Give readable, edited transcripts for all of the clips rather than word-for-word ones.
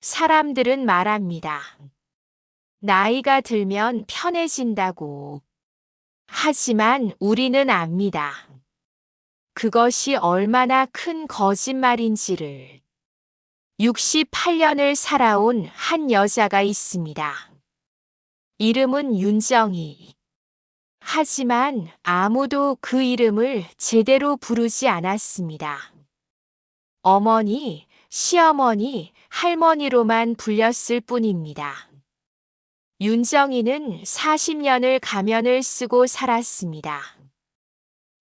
사람들은 말합니다. 나이가 들면 편해진다고. 하지만 우리는 압니다. 그것이 얼마나 큰 거짓말인지를. 68년을 살아온 한 여자가 있습니다. 이름은 윤정희. 하지만 아무도 그 이름을 제대로 부르지 않았습니다. 어머니, 시어머니, 할머니로만 불렸을 뿐입니다. 윤정희는 40년을 가면을 쓰고 살았습니다.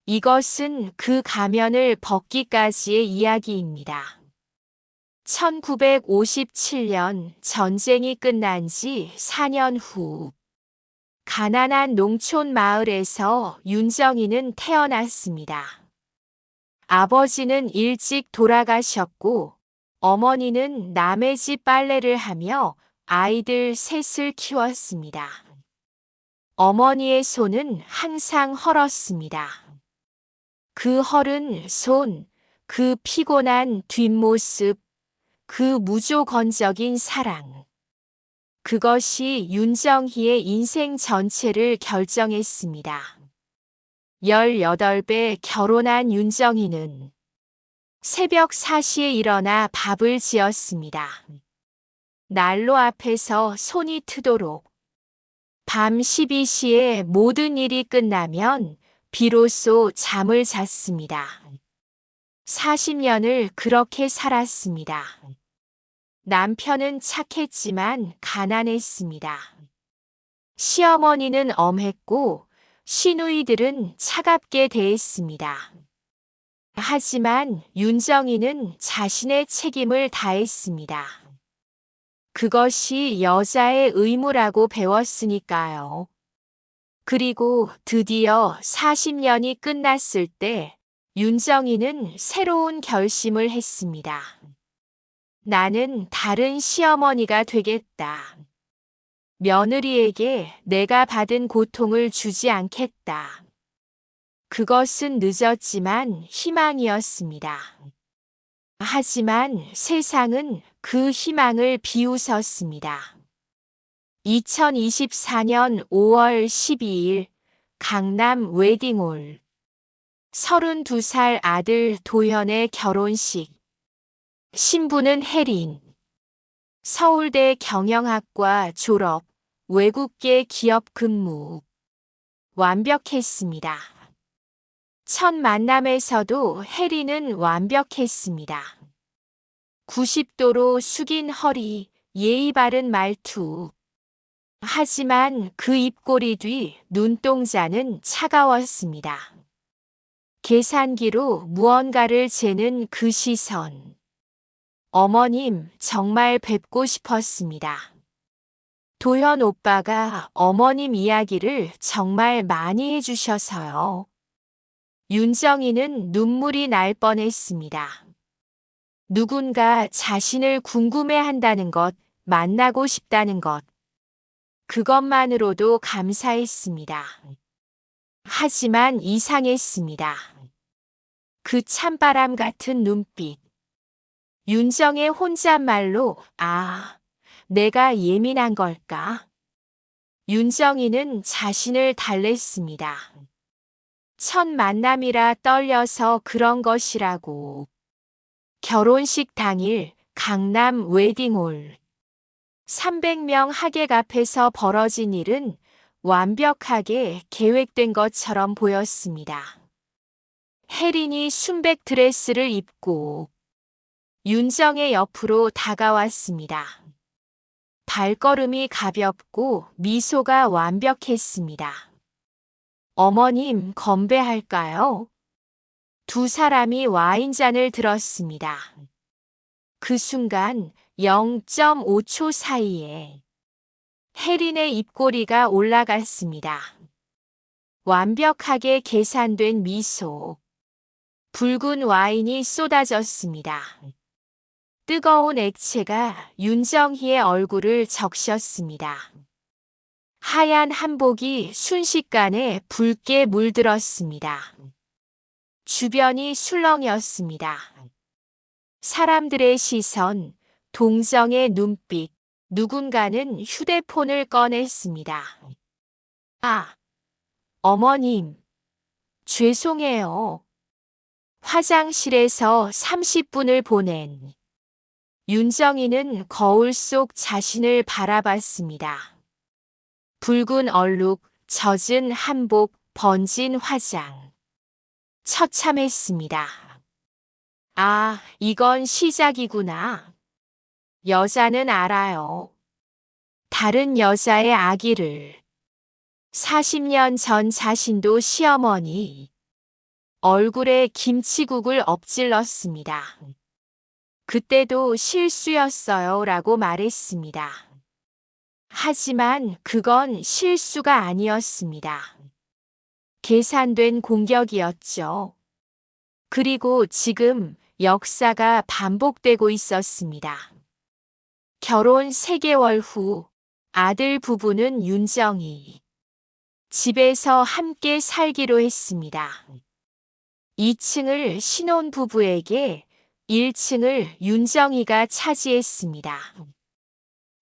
이것은 그 가면을 벗기까지의 이야기입니다. 1957년 전쟁이 끝난 지 4년 후, 가난한 농촌 마을에서 윤정희는 태어났습니다. 아버지는 일찍 돌아가셨고, 어머니는 남의 집 빨래를 하며 아이들 셋을 키웠습니다. 어머니의 손은 항상 헐었습니다. 그 헐은 손, 그 피곤한 뒷모습, 그 무조건적인 사랑. 그것이 윤정희의 인생 전체를 결정했습니다. 18배 결혼한 윤정희는 새벽 4시에 일어나 밥을 지었습니다. 난로 앞에서 손이 트도록. 밤 12시에 모든 일이 끝나면 비로소 잠을 잤습니다. 40년을 그렇게 살았습니다. 남편은 착했지만 가난했습니다. 시어머니는 엄했고 시누이들은 차갑게 대했습니다. 하지만 윤정희는 자신의 책임을 다했습니다. 그것이 여자의 의무라고 배웠으니까요. 그리고 드디어 40년이 끝났을 때 윤정희는 새로운 결심을 했습니다. 나는 다른 시어머니가 되겠다. 며느리에게 내가 받은 고통을 주지 않겠다. 그것은 늦었지만 희망이었습니다. 하지만 세상은 그 희망을 비웃었습니다. 2024년 5월 12일 강남 웨딩홀. 32살 아들 도현의 결혼식. 신부는 혜린. 서울대 경영학과 졸업, 외국계 기업 근무. 완벽했습니다. 첫 만남에서도 혜린은 완벽했습니다. 90도로 숙인 허리, 예의 바른 말투. 하지만 그 입꼬리 뒤 눈동자는 차가웠습니다. 계산기로 무언가를 재는 그 시선. 어머님, 정말 뵙고 싶었습니다. 도현 오빠가 어머님 이야기를 정말 많이 해주셔서요. 윤정희는 눈물이 날 뻔했습니다. 누군가 자신을 궁금해한다는 것, 만나고 싶다는 것. 그것만으로도 감사했습니다. 하지만 이상했습니다. 그 찬바람 같은 눈빛. 윤정의 혼잣말로 내가 예민한 걸까? 윤정희는 자신을 달랬습니다. 첫 만남이라 떨려서 그런 것이라고. 결혼식 당일 강남 웨딩홀. 300명 하객 앞에서 벌어진 일은 완벽하게 계획된 것처럼 보였습니다. 혜린이 순백 드레스를 입고 윤정의 옆으로 다가왔습니다. 발걸음이 가볍고 미소가 완벽했습니다. 어머님, 건배할까요? 두 사람이 와인잔을 들었습니다. 그 순간 0.5초 사이에 혜린의 입꼬리가 올라갔습니다. 완벽하게 계산된 미소. 붉은 와인이 쏟아졌습니다. 뜨거운 액체가 윤정희의 얼굴을 적셨습니다. 하얀 한복이 순식간에 붉게 물들었습니다. 주변이 술렁였습니다. 사람들의 시선, 동정의 눈빛. 누군가는 휴대폰을 꺼냈습니다. 아, 어머님, 죄송해요. 화장실에서 30분을 보낸 윤정이는 거울 속 자신을 바라봤습니다. 붉은 얼룩, 젖은 한복, 번진 화장. 처참했습니다. 아, 이건 시작이구나. 여자는 알아요. 다른 여자의 아기를. 40년 전 자신도 시어머니 얼굴에 김치국을 엎질렀습니다. 그때도 실수였어요 라고 말했습니다. 하지만 그건 실수가 아니었습니다. 계산된 공격이었죠. 그리고 지금 역사가 반복되고 있었습니다. 결혼 3개월 후 아들 부부는 윤정이 집에서 함께 살기로 했습니다. 2층을 신혼부부에게 1층을 윤정이가 차지했습니다.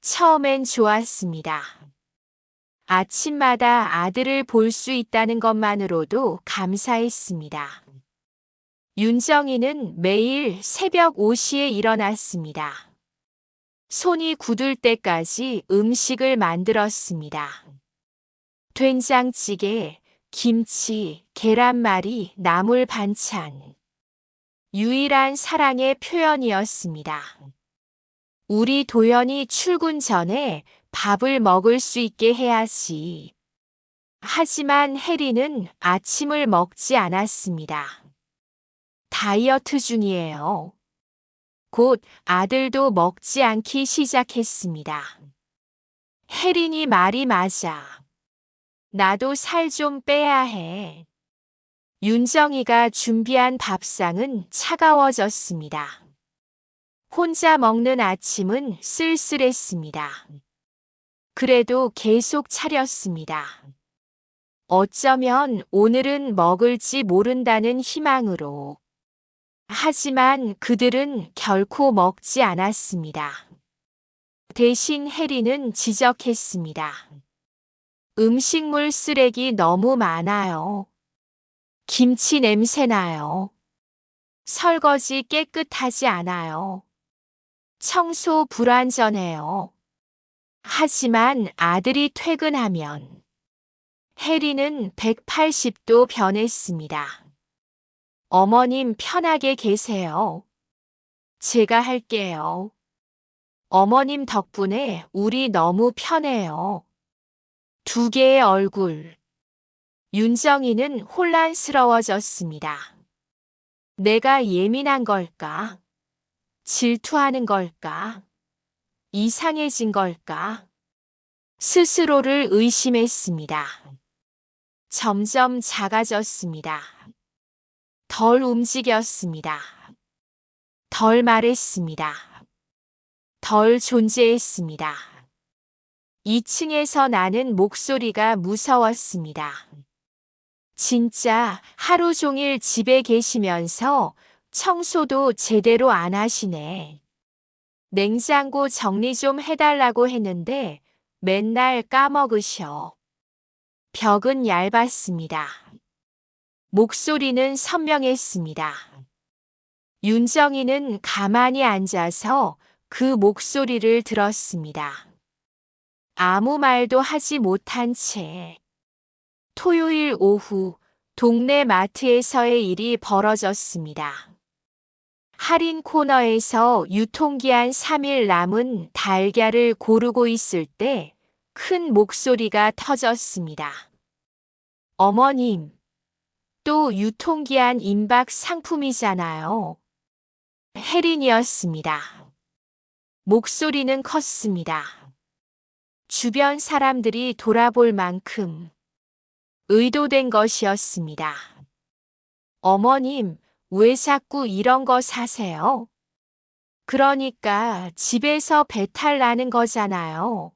처음엔 좋았습니다. 아침마다 아들을 볼 수 있다는 것만으로도 감사했습니다. 윤정이는 매일 새벽 5시에 일어났습니다. 손이 굳을 때까지 음식을 만들었습니다. 된장찌개, 김치, 계란말이, 나물 반찬. 유일한 사랑의 표현이었습니다. 우리 도연이 출근 전에 밥을 먹을 수 있게 해야지. 하지만 혜리는 아침을 먹지 않았습니다. 다이어트 중이에요. 곧 아들도 먹지 않기 시작했습니다. 혜린이 말이 맞아. 나도 살 좀 빼야 해. 윤정이가 준비한 밥상은 차가워졌습니다. 혼자 먹는 아침은 쓸쓸했습니다. 그래도 계속 차렸습니다. 어쩌면 오늘은 먹을지 모른다는 희망으로. 하지만 그들은 결코 먹지 않았습니다. 대신 혜리는 지적했습니다. 음식물 쓰레기 너무 많아요. 김치 냄새 나요. 설거지 깨끗하지 않아요. 청소 불완전해요. 하지만 아들이 퇴근하면 혜리는 180도 변했습니다. 어머님 편하게 계세요. 제가 할게요. 어머님 덕분에 우리 너무 편해요. 2개의 얼굴. 윤정이는 혼란스러워졌습니다. 내가 예민한 걸까? 질투하는 걸까? 이상해진 걸까? 스스로를 의심했습니다. 점점 작아졌습니다. 덜 움직였습니다. 덜 말했습니다. 덜 존재했습니다. 2층에서 나는 목소리가 무서웠습니다. 진짜 하루 종일 집에 계시면서 청소도 제대로 안 하시네. 냉장고 정리 좀 해달라고 했는데 맨날 까먹으셔. 벽은 얇았습니다. 목소리는 선명했습니다. 윤정이는 가만히 앉아서 그 목소리를 들었습니다. 아무 말도 하지 못한 채. 토요일 오후 동네 마트에서의 일이 벌어졌습니다. 할인 코너에서 유통기한 3일 남은 달걀을 고르고 있을 때 큰 목소리가 터졌습니다. 어머님, 또 유통기한 임박 상품이잖아요. 혜린이었습니다. 목소리는 컸습니다. 주변 사람들이 돌아볼 만큼 의도된 것이었습니다. 어머님, 왜 자꾸 이런 거 사세요? 그러니까 집에서 배탈 나는 거잖아요.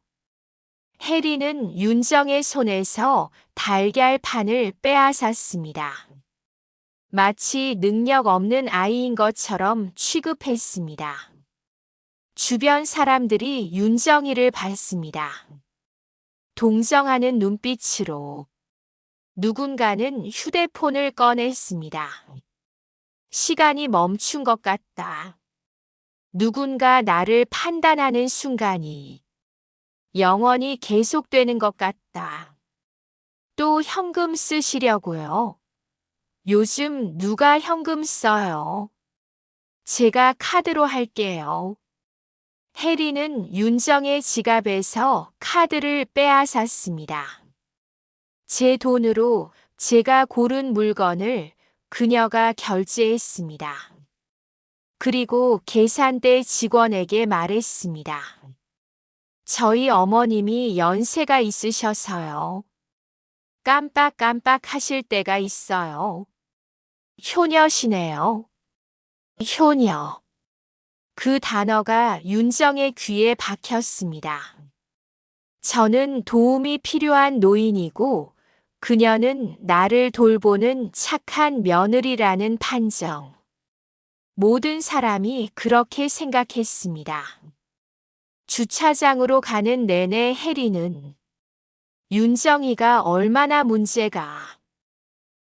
혜리는 윤정의 손에서 달걀판을 빼앗았습니다. 마치 능력 없는 아이인 것처럼 취급했습니다. 주변 사람들이 윤정이를 봤습니다. 동정하는 눈빛으로. 누군가는 휴대폰을 꺼냈습니다. 시간이 멈춘 것 같다. 누군가 나를 판단하는 순간이 영원히 계속되는 것 같다. 또 현금 쓰시려고요? 요즘 누가 현금 써요? 제가 카드로 할게요. 해리는 윤정의 지갑에서 카드를 빼앗았습니다. 제 돈으로 제가 고른 물건을 그녀가 결제했습니다. 그리고 계산대 직원에게 말했습니다. 저희 어머님이 연세가 있으셔서요. 깜빡깜빡 하실 때가 있어요. 효녀시네요. 효녀. 그 단어가 윤정의 귀에 박혔습니다. 저는 도움이 필요한 노인이고 그녀는 나를 돌보는 착한 며느리라는 판정. 모든 사람이 그렇게 생각했습니다. 주차장으로 가는 내내 해리는 윤정이가 얼마나 문제가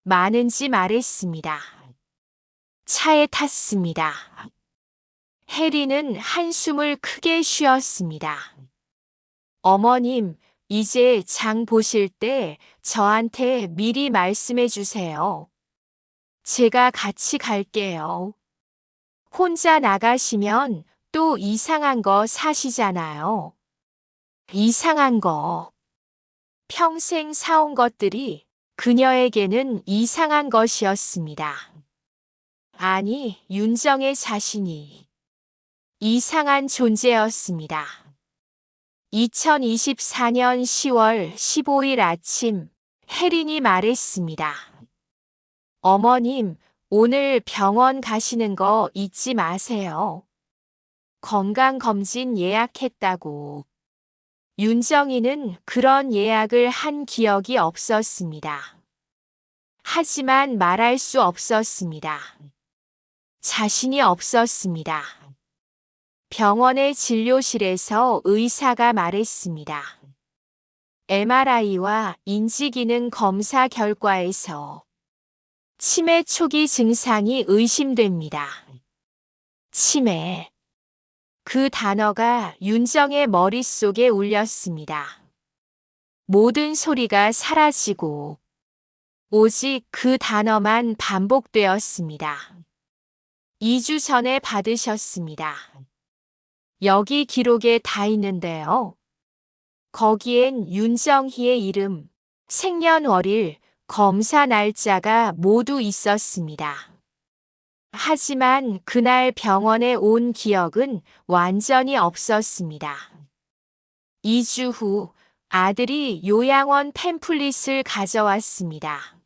많은지 말했습니다. 차에 탔습니다. 해리는 한숨을 크게 쉬었습니다. 어머님, 이제 장 보실 때 저한테 미리 말씀해 주세요. 제가 같이 갈게요. 혼자 나가시면 또 이상한 거 사시잖아요. 이상한 거. 평생 사온 것들이 그녀에게는 이상한 것이었습니다. 아니, 윤정의 자신이 이상한 존재였습니다. 2024년 10월 15일 아침, 혜린이 말했습니다. 어머님, 오늘 병원 가시는 거 잊지 마세요. 건강검진 예약했다고. 윤정이는 그런 예약을 한 기억이 없었습니다. 하지만 말할 수 없었습니다. 자신이 없었습니다. 병원의 진료실에서 의사가 말했습니다. MRI와 인지기능 검사 결과에서 치매 초기 증상이 의심됩니다. 치매. 그 단어가 윤정의 머릿속에 울렸습니다. 모든 소리가 사라지고 오직 그 단어만 반복되었습니다. 2주 전에 받으셨습니다. 여기 기록에 다 있는데요. 거기엔 윤정희의 이름, 생년월일, 검사 날짜가 모두 있었습니다. 하지만 그날 병원에 온 기억은 완전히 없었습니다. 2주 후 아들이 요양원 팸플릿을 가져왔습니다.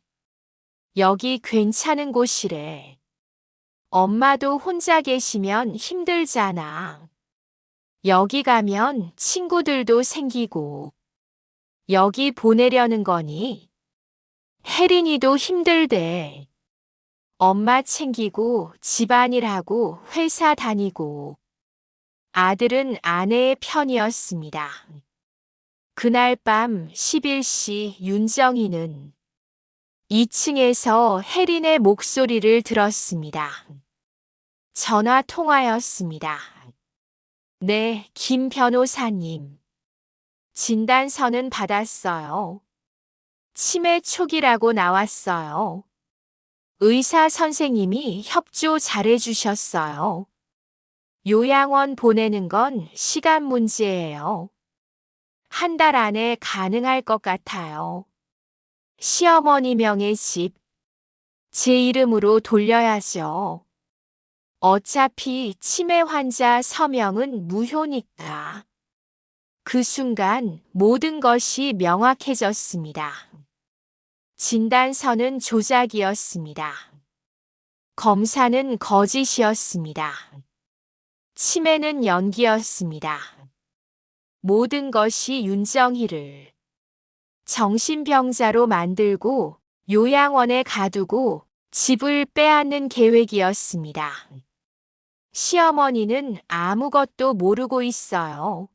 여기 괜찮은 곳이래. 엄마도 혼자 계시면 힘들잖아. 여기 가면 친구들도 생기고 여기 보내려는 거니? 혜린이도 힘들대. 엄마 챙기고 집안일하고 회사 다니고. 아들은 아내의 편이었습니다. 그날 밤 11시 윤정희는 2층에서 혜린의 목소리를 들었습니다. 전화 통화였습니다. 네, 김 변호사님. 진단서는 받았어요. 치매 초기라고 나왔어요. 의사 선생님이 협조 잘해주셨어요. 요양원 보내는 건 시간 문제예요. 한 달 안에 가능할 것 같아요. 시어머니 명의 집, 제 이름으로 돌려야죠. 어차피 치매 환자 서명은 무효니까. 그 순간 모든 것이 명확해졌습니다. 진단서는 조작이었습니다. 검사는 거짓이었습니다. 치매는 연기였습니다. 모든 것이 윤정희를 정신병자로 만들고 요양원에 가두고 집을 빼앗는 계획이었습니다. 시어머니는 아무것도 모르고 있어요.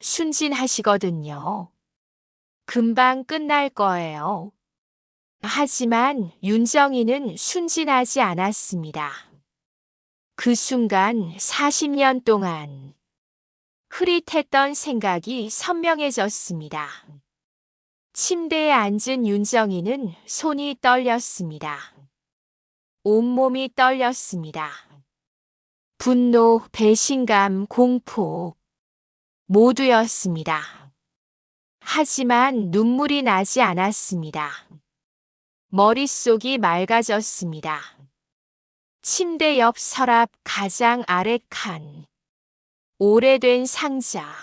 순진하시거든요. 금방 끝날 거예요. 하지만 윤정이는 순진하지 않았습니다. 그 순간 40년 동안 흐릿했던 생각이 선명해졌습니다. 침대에 앉은 윤정이는 손이 떨렸습니다. 온몸이 떨렸습니다. 분노, 배신감, 공포 모두였습니다. 하지만 눈물이 나지 않았습니다. 머릿속이 맑아졌습니다. 침대 옆 서랍 가장 아래 칸. 오래된 상자.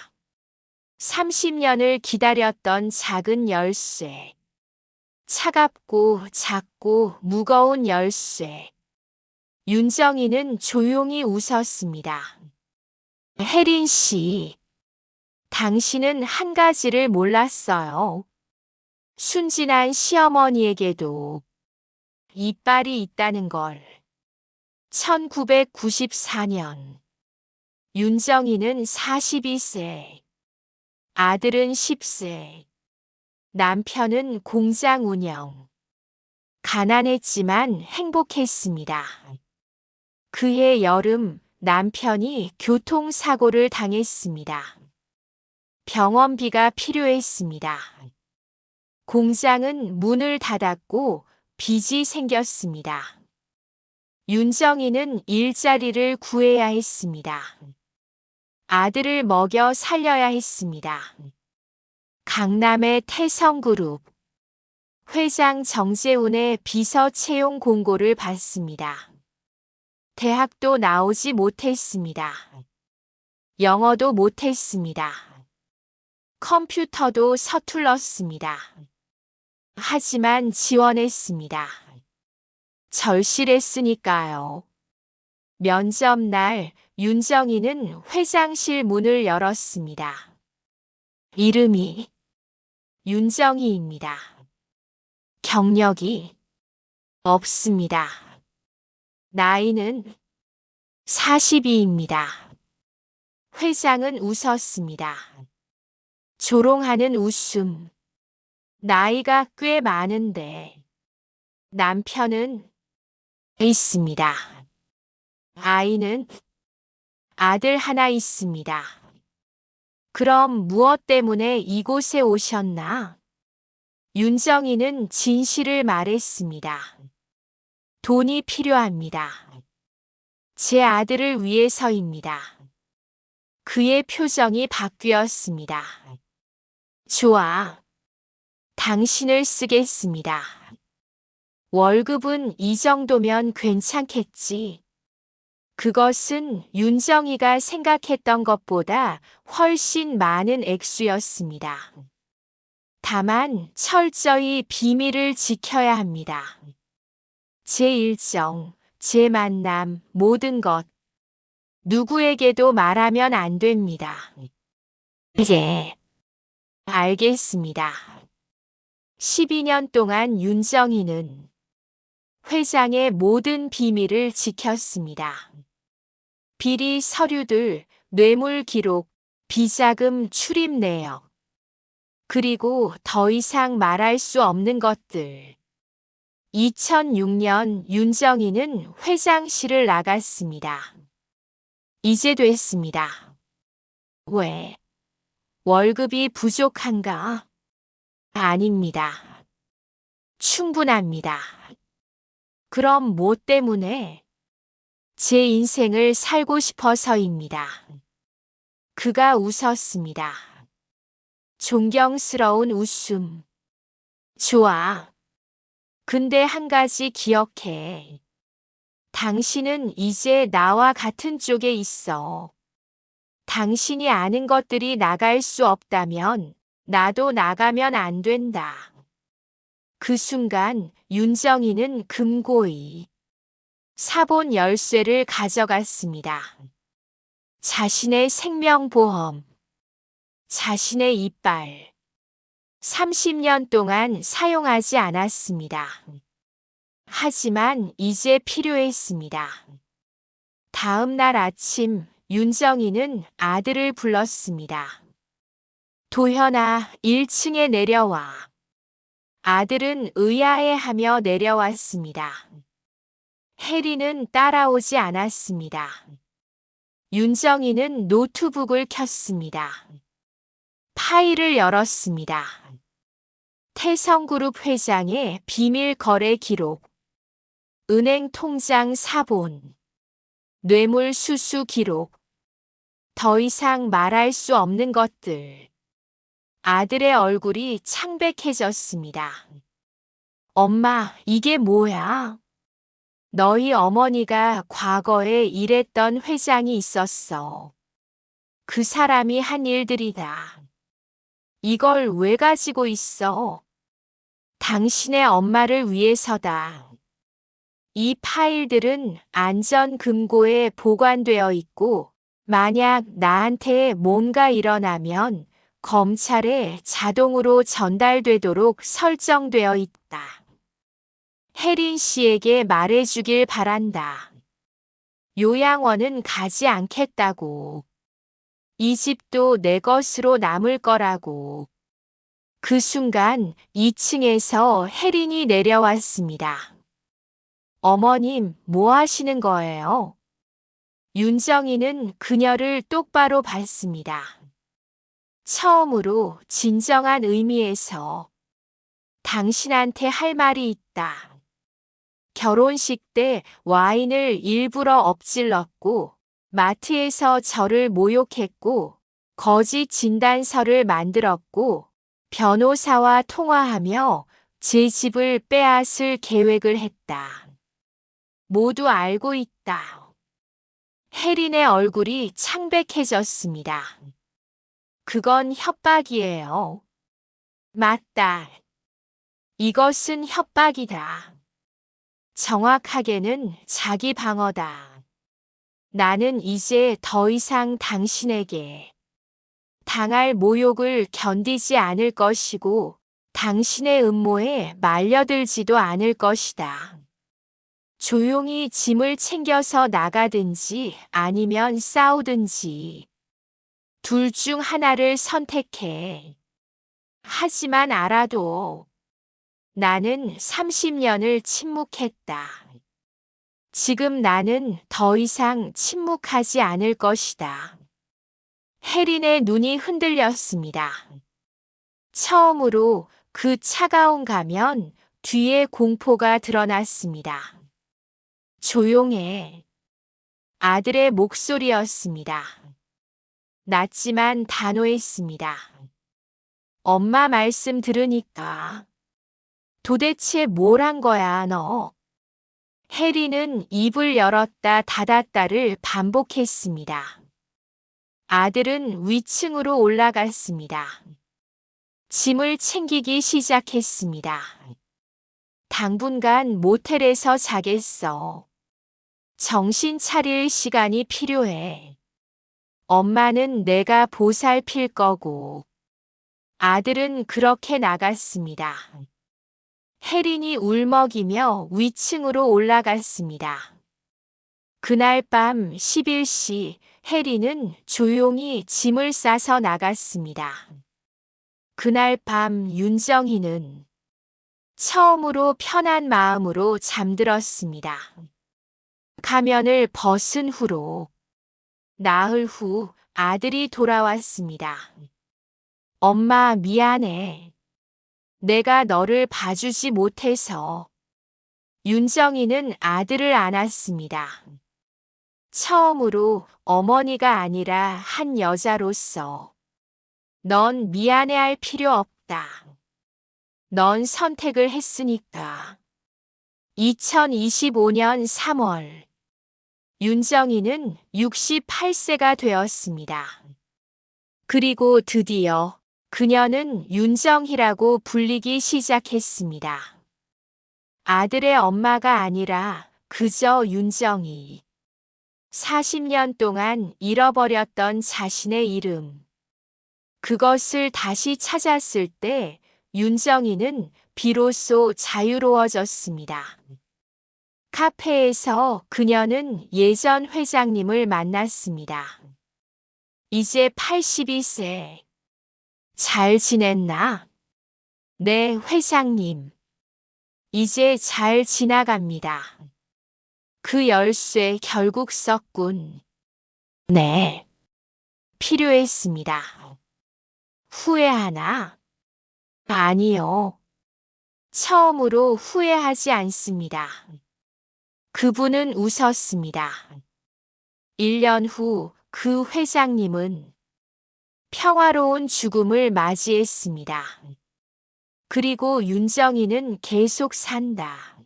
30년을 기다렸던 작은 열쇠. 차갑고 작고 무거운 열쇠. 윤정이는 조용히 웃었습니다. 혜린 씨, 당신은 한 가지를 몰랐어요. 순진한 시어머니에게도 이빨이 있다는 걸. 1994년 윤정이는 42세, 아들은 10세, 남편은 공장 운영. 가난했지만 행복했습니다. 그해 여름 남편이 교통사고를 당했습니다. 병원비가 필요했습니다. 공장은 문을 닫았고 빚이 생겼습니다. 윤정이는 일자리를 구해야 했습니다. 아들을 먹여 살려야 했습니다. 강남의 태성그룹 회장 정재훈의 비서 채용 공고를 받습니다. 대학도 나오지 못했습니다. 영어도 못했습니다. 컴퓨터도 서툴렀습니다. 하지만 지원했습니다. 절실했으니까요. 면접 날 윤정이는 회장실 문을 열었습니다. 이름이 윤정이입니다. 경력이 없습니다. 나이는 42입니다. 회장은 웃었습니다. 조롱하는 웃음. 나이가 꽤 많은데 남편은 있습니다. 아이는 아들 하나 있습니다. 그럼 무엇 때문에 이곳에 오셨나? 윤정이는 진실을 말했습니다. 돈이 필요합니다. 제 아들을 위해서입니다. 그의 표정이 바뀌었습니다. 좋아. 당신을 쓰겠습니다. 월급은 이 정도면 괜찮겠지. 그것은 윤정이가 생각했던 것보다 훨씬 많은 액수였습니다. 다만 철저히 비밀을 지켜야 합니다. 제 일정, 제 만남, 모든 것. 누구에게도 말하면 안 됩니다. 예, 알겠습니다. 12년 동안 윤정이는 회장의 모든 비밀을 지켰습니다. 비리 서류들, 뇌물 기록, 비자금 출입 내역. 그리고 더 이상 말할 수 없는 것들. 2006년 윤정이는 회장실을 나갔습니다. 이제 됐습니다. 왜? 월급이 부족한가? 아닙니다. 충분합니다. 그럼 뭐 때문에? 제 인생을 살고 싶어서입니다. 그가 웃었습니다. 존경스러운 웃음. 좋아. 근데 한 가지 기억해. 당신은 이제 나와 같은 쪽에 있어. 당신이 아는 것들이 나갈 수 없다면 나도 나가면 안 된다. 그 순간 윤정이는 금고의 사본 열쇠를 가져갔습니다. 자신의 생명보험, 자신의 이빨. 30년 동안 사용하지 않았습니다. 하지만 이제 필요했습니다. 다음 날 아침 윤정이는 아들을 불렀습니다. 도현아, 1층에 내려와. 아들은 의아해하며 내려왔습니다. 혜리는 따라오지 않았습니다. 윤정이는 노트북을 켰습니다. 파일을 열었습니다. 태성그룹 회장의 비밀 거래 기록, 은행 통장 사본, 뇌물 수수 기록, 더 이상 말할 수 없는 것들. 아들의 얼굴이 창백해졌습니다. 엄마, 이게 뭐야? 너희 어머니가 과거에 일했던 회장이 있었어. 그 사람이 한 일들이다. 이걸 왜 가지고 있어? 당신의 엄마를 위해서다. 이 파일들은 안전 금고에 보관되어 있고, 만약 나한테 뭔가 일어나면 검찰에 자동으로 전달되도록 설정되어 있다. 혜린 씨에게 말해주길 바란다. 요양원은 가지 않겠다고. 이 집도 내 것으로 남을 거라고. 그 순간 2층에서 혜린이 내려왔습니다. 어머님, 뭐 하시는 거예요? 윤정이는 그녀를 똑바로 봤습니다. 처음으로 진정한 의미에서 당신한테 할 말이 있다. 결혼식 때 와인을 일부러 엎질렀고 마트에서 저를 모욕했고 거짓 진단서를 만들었고 변호사와 통화하며 제 집을 빼앗을 계획을 했다. 모두 알고 있다. 혜린의 얼굴이 창백해졌습니다. 그건 협박이에요. 맞다. 이것은 협박이다. 정확하게는 자기 방어다. 나는 이제 더 이상 당신에게 당할 모욕을 견디지 않을 것이고 당신의 음모에 말려들지도 않을 것이다. 조용히 짐을 챙겨서 나가든지 아니면 싸우든지 둘 중 하나를 선택해. 하지만 알아도 나는 30년을 침묵했다. 지금 나는 더 이상 침묵하지 않을 것이다. 혜린의 눈이 흔들렸습니다. 처음으로 그 차가운 가면 뒤에 공포가 드러났습니다. 조용해. 아들의 목소리였습니다. 낮지만 단호했습니다. 엄마 말씀 들으니까. 도대체 뭘 한 거야, 너? 혜리는 입을 열었다 닫았다를 반복했습니다. 아들은 위층으로 올라갔습니다. 짐을 챙기기 시작했습니다. 당분간 모텔에서 자겠어. 정신 차릴 시간이 필요해. 엄마는 내가 보살필 거고. 아들은 그렇게 나갔습니다. 혜린이 울먹이며 위층으로 올라갔습니다. 그날 밤 11시 혜린은 조용히 짐을 싸서 나갔습니다. 그날 밤 윤정희는 처음으로 편한 마음으로 잠들었습니다. 가면을 벗은 후로 나흘 후 아들이 돌아왔습니다. 엄마 미안해. 내가 너를 봐주지 못해서. 윤정이는 아들을 안았습니다. 처음으로 어머니가 아니라 한 여자로서. 넌 미안해할 필요 없다. 넌 선택을 했으니까. 2025년 3월. 윤정이는 68세가 되었습니다. 그리고 드디어 그녀는 윤정희라고 불리기 시작했습니다. 아들의 엄마가 아니라 그저 윤정희. 40년 동안 잃어버렸던 자신의 이름. 그것을 다시 찾았을 때 윤정희는 비로소 자유로워졌습니다. 카페에서 그녀는 예전 회장님을 만났습니다. 이제 82세. 잘 지냈나? 네, 회장님. 이제 잘 지나갑니다. 그 열쇠 결국 썼군. 네. 필요했습니다. 후회하나? 아니요. 처음으로 후회하지 않습니다. 그분은 웃었습니다. 1년 후 그 회장님은 평화로운 죽음을 맞이했습니다. 그리고 윤정이는 계속 산다.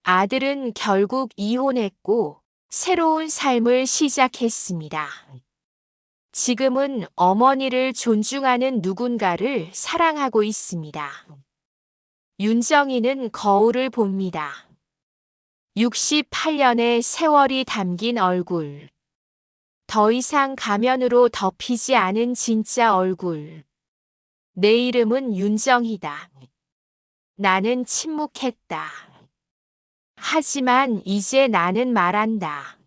아들은 결국 이혼했고 새로운 삶을 시작했습니다. 지금은 어머니를 존중하는 누군가를 사랑하고 있습니다. 윤정이는 거울을 봅니다. 68년의 세월이 담긴 얼굴. 더 이상 가면으로 덮이지 않은 진짜 얼굴. 내 이름은 윤정이다. 나는 침묵했다. 하지만 이제 나는 말한다.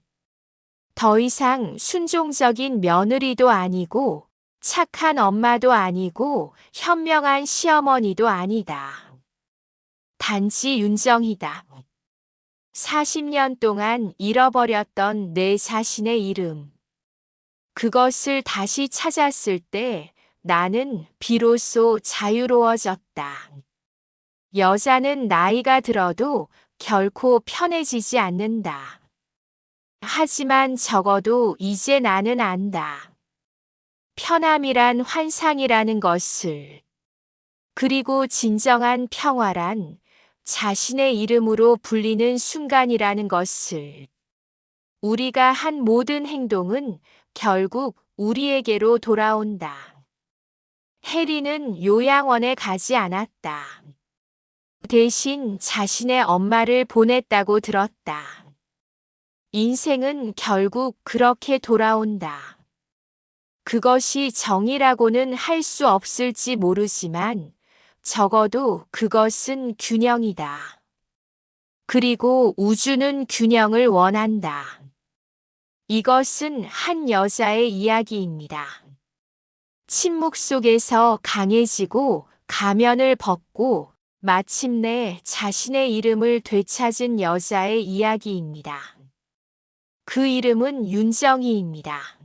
더 이상 순종적인 며느리도 아니고 착한 엄마도 아니고 현명한 시어머니도 아니다. 단지 윤정이다. 40년 동안 잃어버렸던 내 자신의 이름. 그것을 다시 찾았을 때 나는 비로소 자유로워졌다. 여자는 나이가 들어도 결코 편해지지 않는다. 하지만 적어도 이제 나는 안다. 편함이란 환상이라는 것을. 그리고 진정한 평화란 자신의 이름으로 불리는 순간이라는 것을. 우리가 한 모든 행동은 결국 우리에게로 돌아온다. 해리는 요양원에 가지 않았다. 대신 자신의 엄마를 보냈다고 들었다. 인생은 결국 그렇게 돌아온다. 그것이 정의라고는 할 수 없을지 모르지만 적어도 그것은 균형이다. 그리고 우주는 균형을 원한다. 이것은 한 여자의 이야기입니다. 침묵 속에서 강해지고 가면을 벗고 마침내 자신의 이름을 되찾은 여자의 이야기입니다. 그 이름은 윤정이입니다.